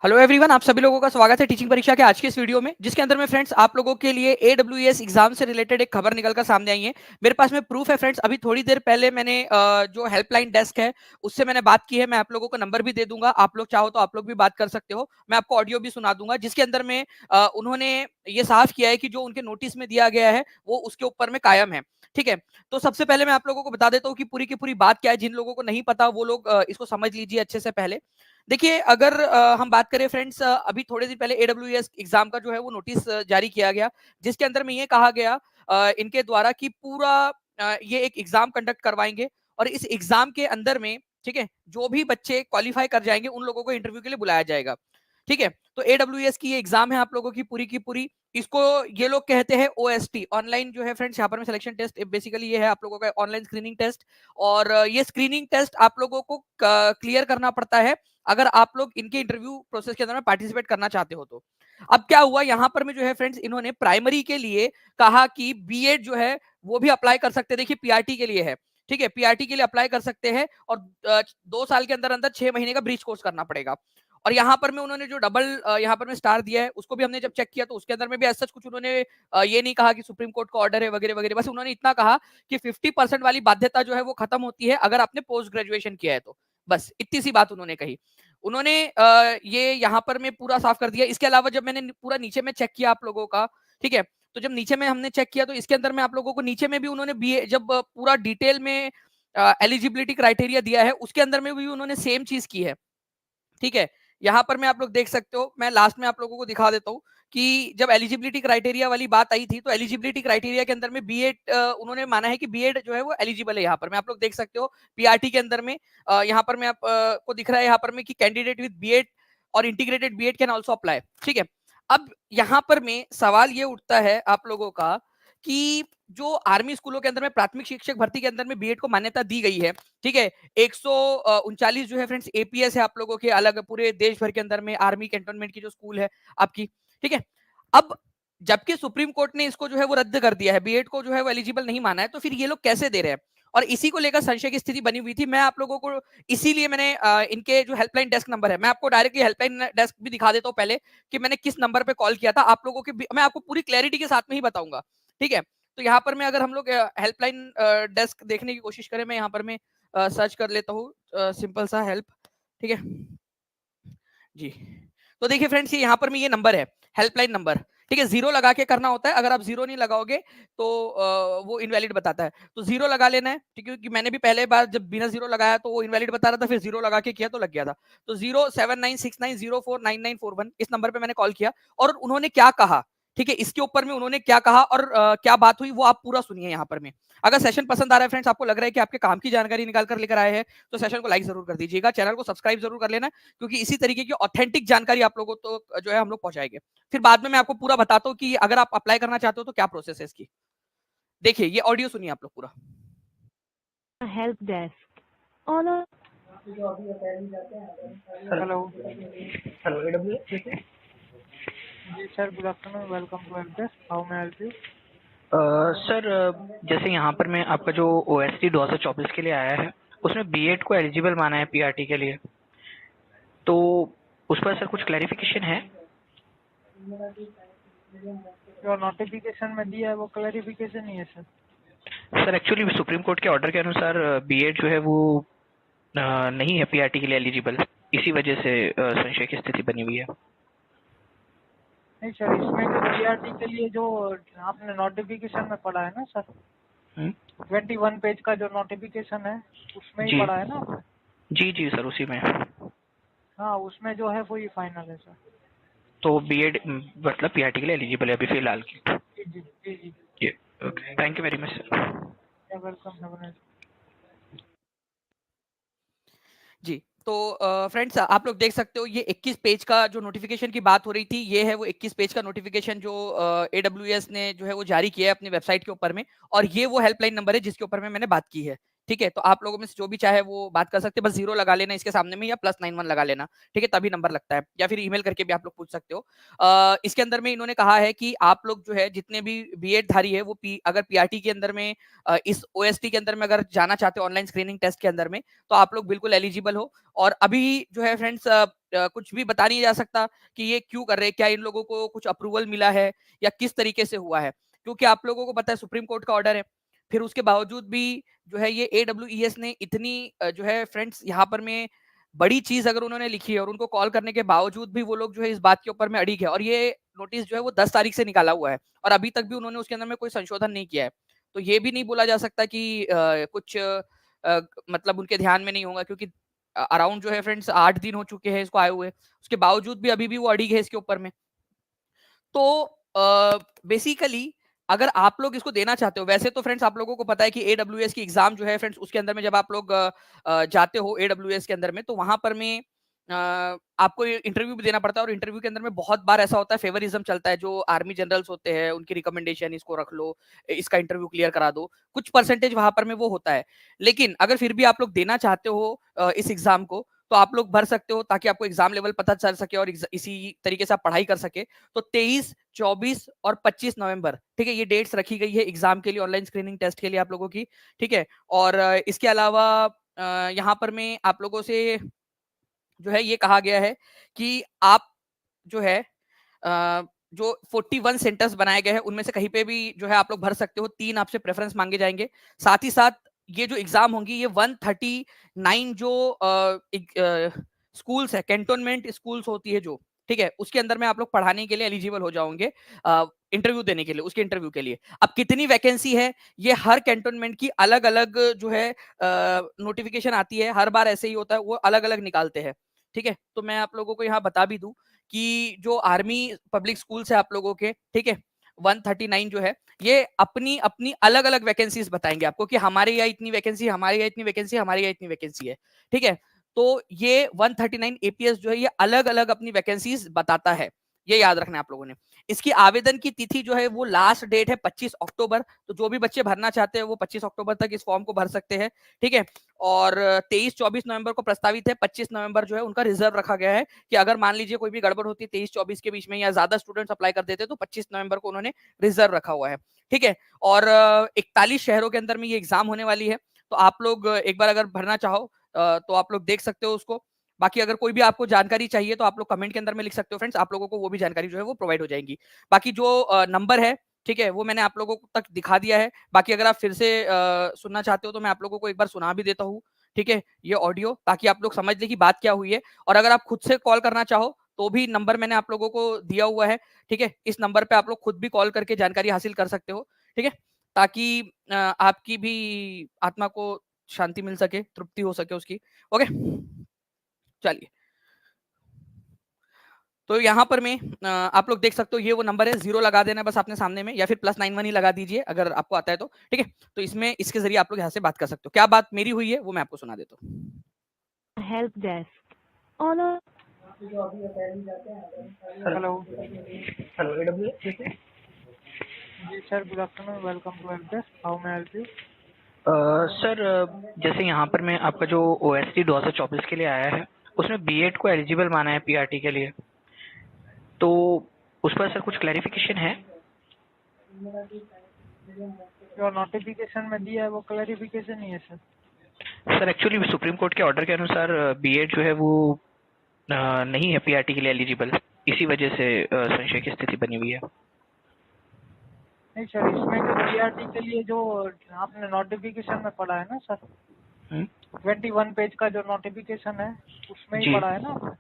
Hello everyone, आप सभी लोगों का स्वागत है टीचिंग परीक्षा के आज के इस वीडियो में, जिसके अंदर में फ्रेंड्स आप लोगों के लिए AWS एग्जाम से रिलेटेड एक खबर निकल कर सामने आई है। मेरे पास में प्रूफ है फ्रेंड्स। अभी थोड़ी देर पहले मैंने जो हेल्पलाइन डेस्क है उससे मैंने बात की है। मैं आप लोगों को नंबर भी दे दूंगा, आप लोग चाहो तो आप लोग भी बात कर सकते हो। मैं आपको ऑडियो भी सुना दूंगा, जिसके अंदर में उन्होंने ये साफ किया है कि जो उनके नोटिस में दिया गया है वो उसके ऊपर में कायम है। ठीक है, तो सबसे पहले मैं आप लोगों को बता देता हूँ कि पूरी की पूरी बात क्या है। जिन लोगों को नहीं पता वो लोग इसको समझ लीजिए अच्छे से। पहले देखिए, अगर हम बात करें फ्रेंड्स, अभी थोड़े दिन पहले AWS एग्जाम का जो है वो नोटिस जारी किया गया, जिसके अंदर में ये कहा गया इनके द्वारा कि पूरा ये एक एग्जाम कंडक्ट करवाएंगे और इस एग्जाम के अंदर में, ठीक है, जो भी बच्चे क्वालिफाई कर जाएंगे उन लोगों को इंटरव्यू के लिए बुलाया जाएगा। ठीक है, तो AWS की ये एग्जाम है आप लोगों की पूरी। इसको ये लोग कहते हैं OST, ऑनलाइन जो है फ्रेंड्स यहाँ पर में सिलेक्शन टेस्ट। बेसिकली ये है आप लोगों का ऑनलाइन स्क्रीनिंग टेस्ट, और ये स्क्रीनिंग टेस्ट आप लोगों को क्लियर करना पड़ता है अगर आप लोग इनके इंटरव्यू प्रोसेस के अंदर में पार्टिसिपेट करना चाहते हो तो। अब क्या हुआ यहाँ पर में जो है फ्रेंड्स, इन्होंने प्राइमरी के लिए कहा कि बीएड जो है वो भी अप्लाई कर सकते हैं। देखिए, पीआरटी के लिए है, ठीक है, पीआरटी के लिए अप्लाई कर सकते हैं और 2 साल के अंदर अंदर 6 महीने का ब्रीच कोर्स करना पड़ेगा। और यहाँ पर में उन्होंने जो डबल यहाँ पर में स्टार दिया है उसको भी हमने जब चेक किया तो उसके अंदर में भी ऐसा कुछ उन्होंने ये नहीं कहा कि सुप्रीम कोर्ट का ऑर्डर है वगैरह वगैरह। बस उन्होंने इतना कहा कि 50% वाली बाध्यता जो है वो खत्म होती है अगर आपने पोस्ट ग्रेजुएशन किया है तो। बस इतनी सी बात उन्होंने कही। उन्होंने ये यहाँ पर में पूरा साफ कर दिया। इसके अलावा जब मैंने पूरा नीचे में चेक किया आप लोगों का, ठीक है, तो जब नीचे में हमने चेक किया तो इसके अंदर में आप लोगों को नीचे में भी उन्होंने बीए जब पूरा डिटेल में एलिजिबिलिटी क्राइटेरिया दिया है उसके अंदर में भी उन्होंने सेम चीज की है। ठीक है, यहाँ पर मैं आप लोग देख सकते हो, मैं लास्ट में आप लोगों को दिखा देता हूँ कि जब एलिजिबिलिटी क्राइटेरिया वाली बात आई थी तो एलिजिबिलिटी क्राइटेरिया के अंदर में बीएड उन्होंने माना है कि बीएड जो है वो एलिजिबल है। यहाँ पर मैं आप लोग देख सकते हो पीआरटी के अंदर में यहाँ पर मैं आप को दिख रहा है यहाँ पर में कि कैंडिडेट विद बीएड और integrated BEd can also apply. ठीक है, अब यहाँ पर में सवाल ये उठता है आप लोगों का कि जो आर्मी स्कूलों के अंदर में प्राथमिक शिक्षक भर्ती के अंदर में बीएड को मान्यता दी गई है, ठीक है, 139 जो है फ्रेंड्स एपीएस है आप लोगों के अलग पूरे देश भर के अंदर में आर्मी कैंटोनमेंट की जो स्कूल है आपकी। ठीक है, अब जबकि सुप्रीम कोर्ट ने इसको जो है वो रद्द कर दिया है, बीएड को जो है वो एलिजिबल नहीं माना है, तो फिर ये लोग कैसे दे रहे हैं? और इसी को लेकर संशय की स्थिति बनी हुई थी। मैं आप लोगों को इसीलिए मैंने इनके जो हेल्पलाइन डेस्क नंबर है, मैं आपको डायरेक्टली हेल्पलाइन डेस्क भी दिखा देता हूँ पहले कि मैंने किस नंबर पे कॉल किया था। आप लोगों के मैं आपको पूरी क्लैरिटी के साथ में ही बताऊंगा। ठीक है, तो यहाँ पर मैं अगर हम लोग हेल्पलाइन डेस्क देखने की कोशिश करें, मैं यहाँ पर मैं सर्च कर लेता हूँ सिंपल सा हेल्प। ठीक है जी, तो देखिए फ्रेंड्स, ये यहाँ पर में ये नंबर है, हेल्पलाइन नंबर। ठीक है, 0 लगा के करना होता है। अगर आप 0 नहीं लगाओगे तो वो इनवैलिड बताता है, तो 0 लगा लेना है। ठीक है, क्योंकि मैंने भी पहले बार जब बिना 0 लगाया तो वो इनवैलिड बता रहा था, फिर 0 लगा के किया तो लग गया था। तो 07969049941 इस नंबर पे मैंने कॉल किया और उन्होंने क्या कहा, ठीक है, इसके ऊपर में उन्होंने क्या कहा और क्या बात हुई वो आप पूरा सुनिए यहाँ पर में। अगर सेशन पसंद आ रहा है फ्रेंड्स, आपको लग रहा है कि आपके काम की जानकारी निकाल कर लेकर आए हैं, तो सेशन को लाइक जरूर कर दीजिएगा, चैनल को सब्सक्राइब जरूर कर लेना, क्योंकि इसी तरीके की ऑथेंटिक जानकारी आप लोगों को तो जो है हम लोग पहुंचाएंगे। फिर बाद में मैं आपको पूरा बताता हूँ कि अगर आप अप्लाई करना चाहते हो तो क्या प्रोसेस है इसकी। देखिए, ये ऑडियो सुनिए आप लोग पूरा। Help desk on hello hello AWS जी sir, good afternoon, welcome to help desk, how may I help you? Sir, जैसे यहाँ पर मैं आपका जो OST 2024 के लिए आया है उसमें बीएड को एलिजिबल माना है पीआरटी के लिए, तो उस पर सर कुछ क्लैरिफिकेशन है? जो नोटिफिकेशन में दिया है वो क्लैरिफिकेशन ही है sir. Sir actually supreme court के ऑर्डर के अनुसार बीएड जो है वो नहीं है पीआरटी के लिए एलिजिबल, इसी वजह से संशय की स्थिति बनी हुई है। नहीं सर, इसमें जो पीआरटी के लिए जो आपने नोटिफिकेशन में पढ़ा है ना सर, 21 पेज का जो नोटिफिकेशन है उसमें ही पढ़ा है ना आपने? जी जी सर, उसी में। हाँ, उसमें जो है वो ही फाइनल है सर। तो बीएड मतलब पीआरटी के लिए एलिजिबल है अभी फिलहाल की? जी जी जी जी, okay, thank you very much sir. Welcome. जी, तो फ्रेंड्स आप लोग देख सकते हो ये 21 पेज का जो नोटिफिकेशन की बात हो रही थी, ये है वो 21 पेज का नोटिफिकेशन जो AWS ने जो है वो जारी किया है अपनी वेबसाइट के ऊपर में, और ये वो हेल्पलाइन नंबर है जिसके ऊपर में मैंने बात की है। ठीक है, तो आप लोगों में से जो भी चाहे वो बात कर सकते हैं, बस 0 लगा लेना इसके सामने में या +91 लगा लेना, ठीक है, तभी नंबर लगता है, या फिर ईमेल करके भी आप लोग पूछ सकते हो। इसके अंदर में इन्होंने कहा है कि आप लोग जो है जितने भी बीएड धारी है वो अगर पीआरटी के अंदर में इस ओएसटी के अंदर में अगर जाना चाहते हो ऑनलाइन स्क्रीनिंग टेस्ट के अंदर में, तो आप लोग बिल्कुल एलिजिबल हो। और अभी जो है फ्रेंड्स कुछ भी बता नहीं जा सकता कि ये क्यों कर रहे हैं, क्या इन लोगों को कुछ अप्रूवल मिला है या किस तरीके से हुआ है, क्योंकि आप लोगों को पता है सुप्रीम कोर्ट का ऑर्डर है। फिर उसके बावजूद भी जो है ये एडब्ल्यूईएस ने इतनी जो है फ्रेंड्स यहाँ पर में बड़ी चीज अगर उन्होंने लिखी है और उनको कॉल करने के बावजूद भी वो लोग जो है इस बात के ऊपर में अड़िग है, और ये नोटिस जो है वो 10 तारीख से निकाला हुआ है और अभी तक भी उन्होंने उसके अंदर में कोई संशोधन नहीं किया है। तो ये भी नहीं बोला जा सकता कि कुछ मतलब उनके ध्यान में नहीं होगा, क्योंकि अराउंड जो है फ्रेंड्स 8 दिन हो चुके हैं इसको आए हुए, उसके बावजूद भी अभी भी वो अड़िग है इसके ऊपर में। तो बेसिकली अगर आप लोग इसको देना चाहते हो, वैसे तो फ्रेंड्स आप लोगों को पता है कि एडब्ल्यूएस की एग्जाम जो है फ्रेंड्स उसके अंदर में जब आप लोग जाते हो एडब्ल्यूएस के अंदर में, तो वहां पर में आपको इंटरव्यू भी देना पड़ता है, और इंटरव्यू के अंदर में बहुत बार ऐसा होता है फेवरिज्म चलता है, जो आर्मी जनरल्स होते हैं उनकी रिकमेंडेशन इसको रख लो, इसका इंटरव्यू क्लियर करा दो, कुछ परसेंटेज वहां पर में वो होता है। लेकिन अगर फिर भी आप लोग देना चाहते हो इस एग्जाम को, तो आप लोग भर सकते हो ताकि आपको एग्जाम लेवल पता चल सके और इसी तरीके से आप पढ़ाई कर सके। तो 23, 24 और 25 नवंबर, ठीक है, ये डेट्स रखी गई है एग्जाम के लिए, ऑनलाइन स्क्रीनिंग टेस्ट के लिए आप लोगों की, ठीक है। और इसके अलावा यहाँ पर में आप लोगों से जो है ये कहा गया है कि आप जो है जो 41 सेंटर्स बनाए गए हैं उनमें से कहीं पे भी जो है आप लोग भर सकते हो। 3 आपसे प्रेफरेंस मांगे जाएंगे। साथ ही साथ ये जो एग्जाम होंगी ये 139 जो स्कूल्स है, कैंटोनमेंट स्कूल्स होती है जो, ठीक है, उसके अंदर में आप लोग पढ़ाने के लिए एलिजिबल हो जाओगे इंटरव्यू देने के लिए, उसके इंटरव्यू के लिए। अब कितनी वैकेंसी है ये हर कैंटोनमेंट की अलग अलग जो है नोटिफिकेशन आती है, हर बार ऐसे ही होता है, वो अलग अलग निकालते हैं, ठीक है। तो मैं आप लोगों को यहाँ बता भी दूं कि जो आर्मी पब्लिक स्कूल्स है आप लोगों के, ठीक है, 139 जो है ये अपनी अपनी अलग अलग वैकेंसीज बताएंगे आपको कि हमारे यहाँ इतनी वैकेंसी, हमारे यहाँ इतनी वैकेंसी, हमारे यहाँ इतनी वैकेंसी है, ठीक है। तो ये 139 एपीएस जो है ये अलग अलग अपनी वैकेंसीज बताता है, ये याद रखना है आप लोगों ने। इसकी आवेदन की तिथि जो है वो लास्ट डेट है 25 अक्टूबर। तो जो भी बच्चे भरना चाहते हैं वो 25 अक्टूबर तक इस फॉर्म को भर सकते हैं, ठीक है। और 23-24 नवंबर को प्रस्तावित है, 25 नवंबर जो है उनका रिजर्व रखा गया है कि अगर मान लीजिए कोई भी गड़बड़ होती है 23-24 के बीच में या ज्यादा स्टूडेंट्स अप्लाई कर देते तो 25 नवंबर को उन्होंने रिजर्व रखा हुआ है, ठीक है। और 41 शहरों के अंदर में ये एग्जाम होने वाली है। तो आप लोग एक बार अगर भरना चाहो तो आप लोग देख सकते हो उसको। बाकी अगर कोई भी आपको जानकारी चाहिए तो आप लोग कमेंट के अंदर में लिख सकते हो फ्रेंड्स, आप लोगों को वो भी जानकारी जो है वो प्रोवाइड हो जाएगी। बाकी जो नंबर है, ठीक है, वो मैंने आप लोगों तक दिखा दिया है। बाकी अगर आप फिर से सुनना चाहते हो तो मैं आप लोगों को एक बार सुना भी देता हूँ, ठीक है, ये ऑडियो, ताकि आप लोग समझ ले कि बात क्या हुई है। और अगर आप खुद से कॉल करना चाहो तो भी नंबर मैंने आप लोगों को दिया हुआ है, ठीक है। इस नंबर पे आप लोग खुद भी कॉल करके जानकारी हासिल कर सकते हो, ठीक है, ताकि आपकी भी आत्मा को शांति मिल सके, तृप्ति हो सके उसकी। ओके, चलिए। तो यहाँ पर मैं आप लोग देख सकते हो ये वो नंबर है, 0 लगा देना बस आपने सामने में, या फिर +91 ही लगा दीजिए अगर आपको आता है तो, ठीक है। तो इसमें इसके जरिए आप लोग यहाँ से बात कर सकते हो। क्या बात मेरी हुई है वो मैं आपको सुना देता हूँ। Help desk. On a hello hello AWS. जी sir, good afternoon, welcome to help desk, how may I help you? Sir जैसे यहाँ पर मैं आपका जो ओएसटी 2024 के लिए आया है उसमें बीएड को एलिजिबल माना है पीआरटी के लिए, तो उस पर सर कुछ क्लैरिफिकेशन है? जो नोटिफिकेशन में दिया है वो क्लैरिफिकेशन ही है sir. Sir actually supreme court के ऑर्डर के अनुसार बीएड जो है वो नहीं है पीआरटी के लिए एलिजिबल, इसी वजह से संशय की स्थिति बनी हुई है। नहीं सर, इसमें जो पीआरटी के लिए जो आपने नोटिफिकेशन में पढ़ा है ना सर, 21 पेज का जो नोटिफिकेशन है उसमें ही जी पढ़ा है ना आपने?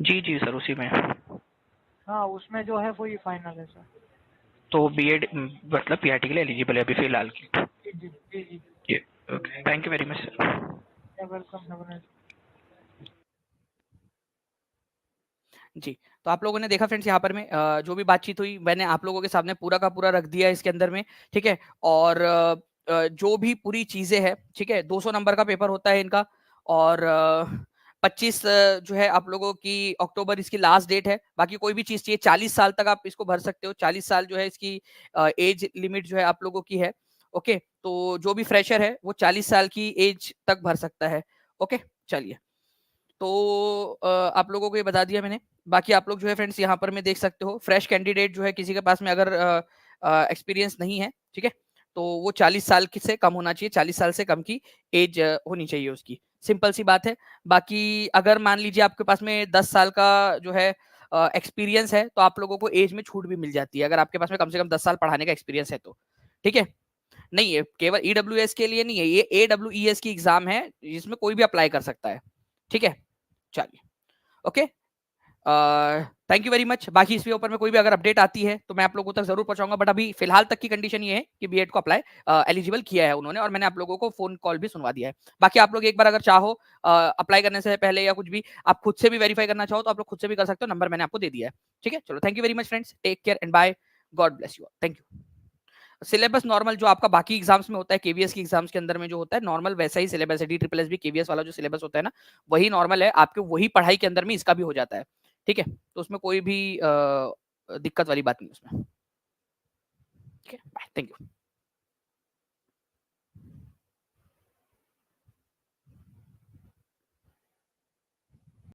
जी जी सर, उसी में। हाँ, उसमें जो है वही फाइनल है सर। तो बीएड मतलब पीआरटी के लिए एलिजिबल है अभी फिलहाल की? जी जी जी जी। जी, okay, thank you very much sir. Welcome. जी, तो आप लोगों ने देखा फ्रेंड्स यहाँ पर में जो भी बातचीत हुई मैंने आप लोगों के सामने पूरा का पूरा रख दिया है इसके अंदर में, ठीक है। और जो भी पूरी चीजें हैं, ठीक है, 200 नंबर का पेपर होता है इनका, और 25 जो है आप लोगों की अक्टूबर इसकी लास्ट डेट है। बाकी कोई भी चीज चाहिए 40 साल तक आप इसको भर सकते हो, 40 साल जो है इसकी एज लिमिट जो है आप लोगों की है। ओके, तो जो भी फ्रेशर है वो 40 साल की एज तक भर सकता है। ओके, चलिए, तो आप लोगों को ये बता दिया मैंने। बाकी आप लोग जो है फ्रेंड्स यहाँ पर मैं देख सकते हो, फ्रेश कैंडिडेट जो है किसी के पास में अगर एक्सपीरियंस नहीं है, ठीक है, तो वो 40 साल से कम होना चाहिए, 40 साल से कम की एज होनी चाहिए उसकी, सिंपल सी बात है। बाकी अगर मान लीजिए आपके पास में 10 साल का जो है एक्सपीरियंस है, तो आप लोगों को एज में छूट भी मिल जाती है, अगर आपके पास में कम से कम 10 साल पढ़ाने का एक्सपीरियंस है तो, ठीक है। नहीं है केवल ईडब्ल्यूएस के लिए नहीं है, ये एडब्ल्यूईएस की एग्जाम है जिसमें कोई भी अप्लाई कर सकता है, ठीक है। चलिए, okay, thank you very much. बाकी इसके ऊपर में कोई भी अगर अपडेट आती है तो मैं आप लोगों तक जरूर पहुंचाऊंगा, बट अभी फिलहाल तक की कंडीशन ये है कि बीएड को अप्लाई एलिजिबल किया है उन्होंने, और मैंने आप लोगों को फोन कॉल भी सुनवा दिया है। बाकी आप लोग एक बार अगर चाहो अप्लाई करने से पहले या कुछ भी आप खुद से भी वेरीफाई करना चाहो तो आप लोग खुद से भी कर सकते हो, नंबर मैंने आपको दे दिया है, ठीक है। चलो, thank you very much friends, take care and bye, God bless you, thank you. Syllabus normal जो आपका बाकी एग्जाम्स में होता है, केवीएस की एग्जाम्स के अंदर में जो होता है नॉर्मल वैसा ही सिलेबस है, DSSS भी केवीएस वाला जो सिलेबस होता है ना, वही नॉर्मल है आपके, वही पढ़ाई के अंदर में इसका भी हो जाता है, ठीक है। तो उसमें कोई भी दिक्कत वाली बात नहीं उसमें, ठीक है। Thank you.